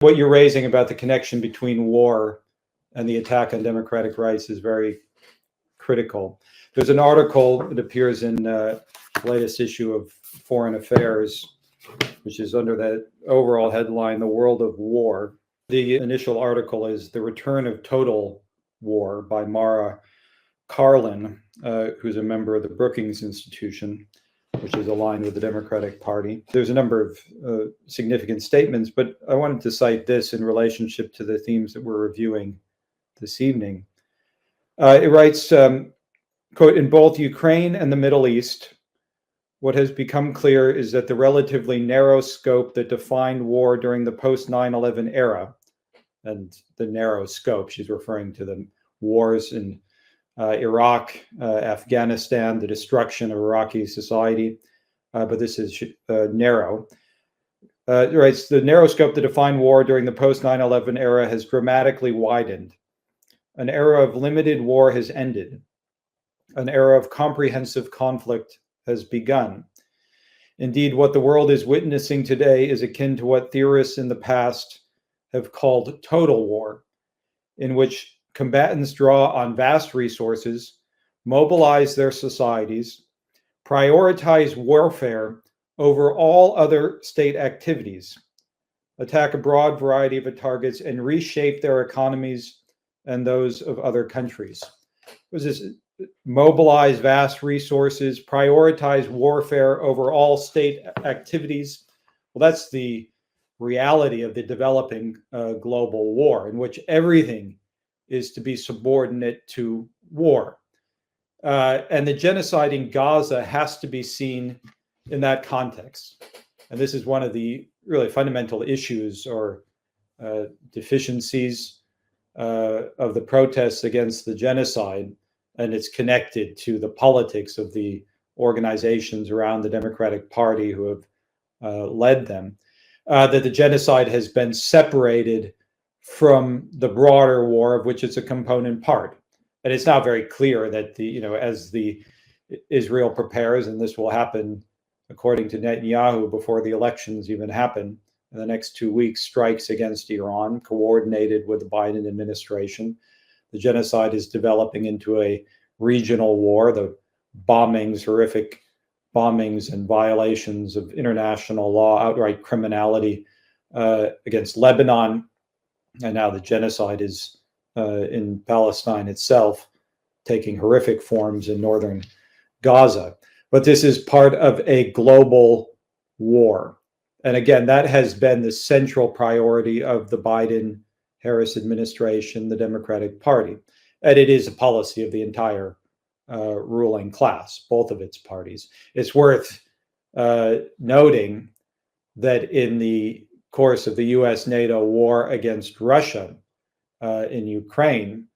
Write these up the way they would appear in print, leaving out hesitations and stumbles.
What you're raising about the connection between war and the attack on democratic rights is very critical. There's an article that appears in the latest issue of Foreign Affairs, which is under that overall headline, The World of War. The initial article is The Return of Total War by Mara Karlin, who's a member of the Brookings Institution, which is aligned with the Democratic Party. There's a number of significant statements, but I wanted to cite this in relationship to the themes that we're reviewing this evening. It writes, quote, in both Ukraine and the Middle East, what has become clear is that the relatively narrow scope that defined war during the post-9/11 era, and the narrow scope, she's referring to the wars in Iraq, Afghanistan, the destruction of Iraqi society, but this is narrow. It writes, the narrow scope that defined war during the post-9/11 era has dramatically widened. An era of limited war has ended. An era of comprehensive conflict has begun. Indeed, what the world is witnessing today is akin to what theorists in the past have called total war, in which combatants draw on vast resources, mobilize their societies, prioritize warfare over all other state activities, attack a broad variety of targets, and reshape their economies and those of other countries. Was this mobilize vast resources, prioritize warfare over all state activities? Well, that's the reality of the developing global war, in which everything is to be subordinate to war. And the genocide in Gaza has to be seen in that context. And this is one of the really fundamental issues or deficiencies of the protests against the genocide, and it's connected to the politics of the organizations around the Democratic Party who have led them, that the genocide has been separated from the broader war of which it's a component part. And it's now very clear that as the Israel prepares, and this will happen according to Netanyahu before the elections even happen in the next 2 weeks, strikes against Iran, coordinated with the Biden administration. The genocide is developing into a regional war. The bombings, horrific bombings and violations of international law, outright criminality against Lebanon, and now the genocide is in Palestine itself, taking horrific forms in northern Gaza. But this is part of a global war. And again, that has been the central priority of the Biden-Harris administration, the Democratic Party. And it is a policy of the entire ruling class, both of its parties. It's worth noting that in the course of the US-NATO war against Russia in Ukraine,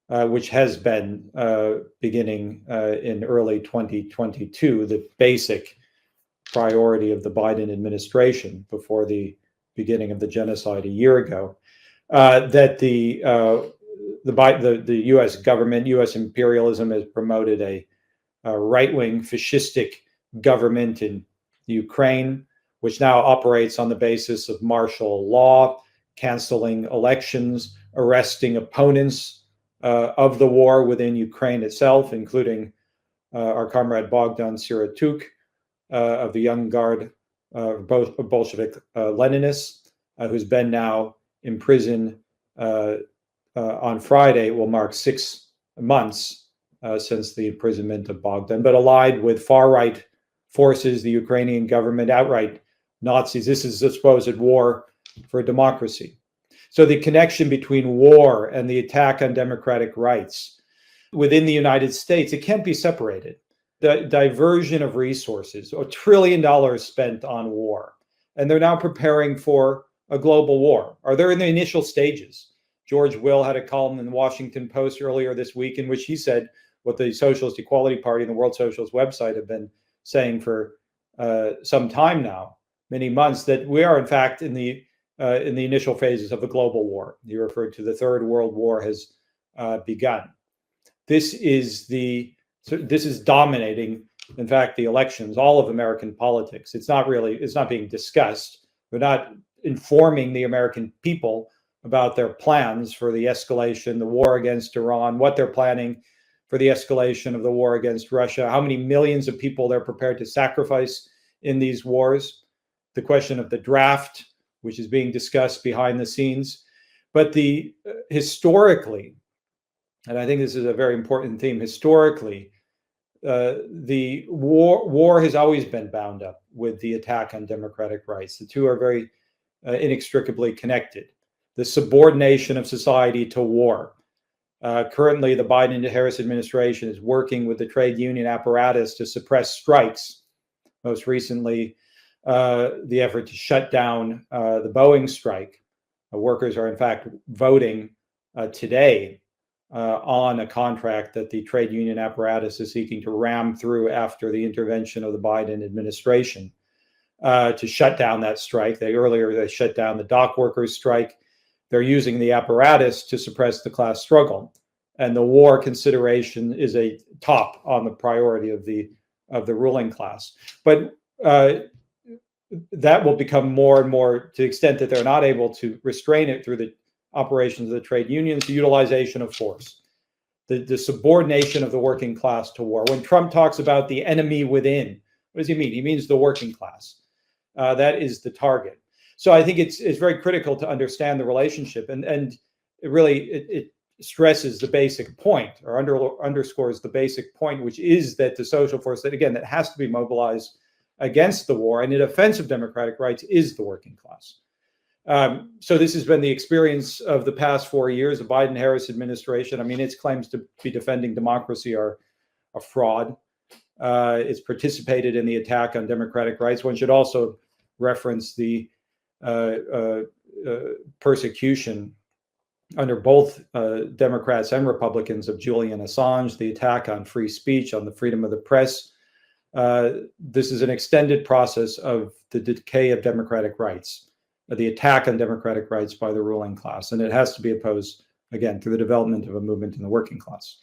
which has been beginning in early 2022, the basic priority of the Biden administration before the beginning of the genocide a year ago, that the U.S. government, U.S. imperialism has promoted a right-wing fascistic government in Ukraine, which now operates on the basis of martial law, canceling elections, arresting opponents of the war within Ukraine itself, including our comrade Bogdan Siratuk of the Young Guard, Bolshevik Leninists, who's been now in prison on Friday. Will mark 6 months since the imprisonment of Bogdan, but allied with far-right forces, the Ukrainian government, outright Nazis. This is a supposed war for democracy. So the connection between war and the attack on democratic rights within the United States, it can't be separated. The diversion of resources, $1 trillion spent on war, and they're now preparing for a global war. Are they in the initial stages? George Will had a column in the Washington Post earlier this week in which he said what the Socialist Equality Party and the World Socialist website have been saying for some time now, many months, that we are in fact in the initial phases of a global war. You referred to the Third World War has begun. This is dominating, in fact, the elections, all of American politics. It's not being discussed. We're not informing the American people about their plans for the escalation, the war against Iran, what they're planning for the escalation of the war against Russia, how many millions of people they're prepared to sacrifice in these wars, the question of the draft, which is being discussed behind the scenes. But historically, and I think this is a very important theme, historically, the war has always been bound up with the attack on democratic rights. The two are very inextricably connected. The subordination of society to war. Currently, the Biden-Harris administration is working with the trade union apparatus to suppress strikes. Most recently, the effort to shut down the Boeing strike. Workers are, in fact, voting today on a contract that the trade union apparatus is seeking to ram through after the intervention of the Biden administration to shut down that strike. Earlier they shut down the dock workers' strike. They're using the apparatus to suppress the class struggle, and the war consideration is a top on the priority of the ruling class. But that will become more and more, to the extent that they're not able to restrain it through the operations of the trade unions, the utilization of force, the subordination of the working class to war. When Trump talks about the enemy within, what does he mean? He means the working class. That is the target. So I think it's very critical to understand the relationship, and it really stresses the basic point, or underscores the basic point, which is that the social force that has to be mobilized against the war and in defense of democratic rights is the working class. So this has been the experience of the past 4 years, the Biden-Harris administration. I mean, its claims to be defending democracy are a fraud. It's participated in the attack on democratic rights. One should also reference the persecution under both Democrats and Republicans of Julian Assange, the attack on free speech, on the freedom of the press. This is an extended process of the decay of democratic rights, the attack on democratic rights by the ruling class. And it has to be opposed, again, through the development of a movement in the working class.